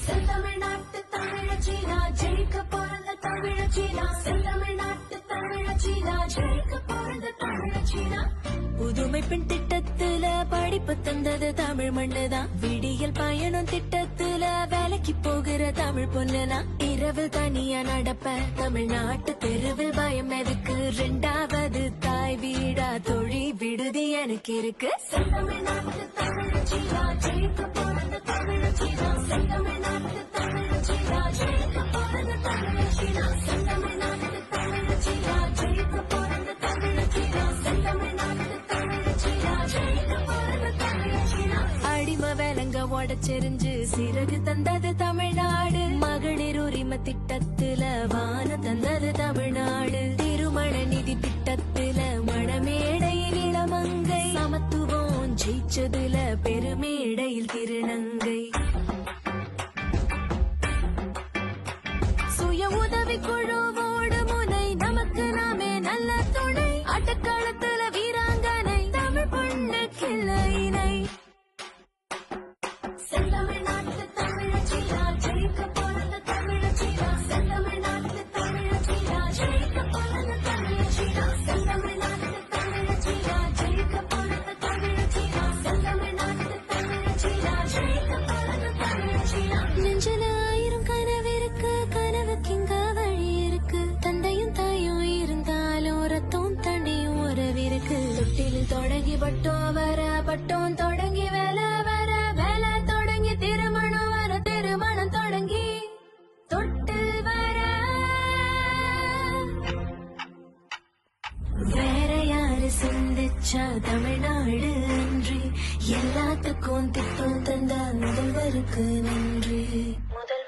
செந்தமிழ்நாட்டு தமிழச்சினா ஜெயிக்க பிறந்த தமிழச்சினா செந்தமிழ்நாட்டு தமிழச்சினா ஜெயிக்க பிறந்த தமிழச்சினா புதுமை பெண் திட்டத்துல படிப்பு தந்தது தமிழ் மண்ணுதான் விடியல் பயணம் திட்டத்துல வேலைக்கு போகிற தமிழ் பொண்ணுனா இரவு தனியா நடப்ப தமிழ்நாட்டு தெருவில் பயம் எதுக்கு ரெண்டாவது தாய் வீடா தொழில் விடுதி எனக்கு இருக்கு செந்தமிழ்நாட்டு தமிழச்சினா ஜெயிக்க பிறந்த தமிழச்சினா செந்தமிழ்நாட்டு தமிழச்சினா ஜெயிக்க பிறந்த தமிழச்சினா செந்தமிழ்நாட்டு தமிழச்சினா ஜெயிக்க பிறந்த தமிழச்சினா செந்தமிழ்நாட்டு தமிழச்சினா ஜெயிக்க பிறந்த தமிழச்சினா அடிம வேலங்க உடச்செறிஞ்சு சிறகு தந்தது தமிழ்நாடு மகளிர் உரிமை திட்டத்துல வானம் தந்தது தமிழ்நாடு திருமண நிதி திட்டத்துல மணமேடையில் இளமங்கை சமத்துவம் ஜெயிச்சதுல பெருமேடையில் திருநங்கை சுய உதவி குழுவோடு முனை நமக்கு நாமே நல்ல துணை ஆட்டக்காலத்துல வீராங்கனை தமிழ் பொண்ணு கிளையினை செந்தமிழ்நாட்டு தமிழச்சினா ஜெயிக்க பிறந்த தமிழச்சினா செந்தமிழ்நாட்டு தமிழச்சினா ஜெயிக்க பிறந்த தமிழச்சினா செந்தமிழ்நாட்டு தமிழச்சினா ஜெயிக்க பிறந்த தமிழச்சினா செந்தமிழ்நாட்டு தமிழச்சினா ஜெயிக்க பிறந்த தமிழச்சினா நெஞ்சில ஆயிரம் கனவிருக்கு கனவுக்கிங்க வழி இருக்கு தந்தையும் தாயும் இருந்தாலும் ரத்தம் தண்ணியும் உறவிருக்கு தொட்டிலில் தொடங்கி பட்டோம் வர பட்டோம் தொடங்கி வேலை வர வேலை தொடங்கி திருமணம் வர திருமணம் தொடங்கி தொட்டில் வர வேற யாரு சிந்திச்சா தமிழ்நாடு அன்றி எல்லாத்துக்கும் திட்டம் தந்த முதல்வருக்கு நன்றி முதல்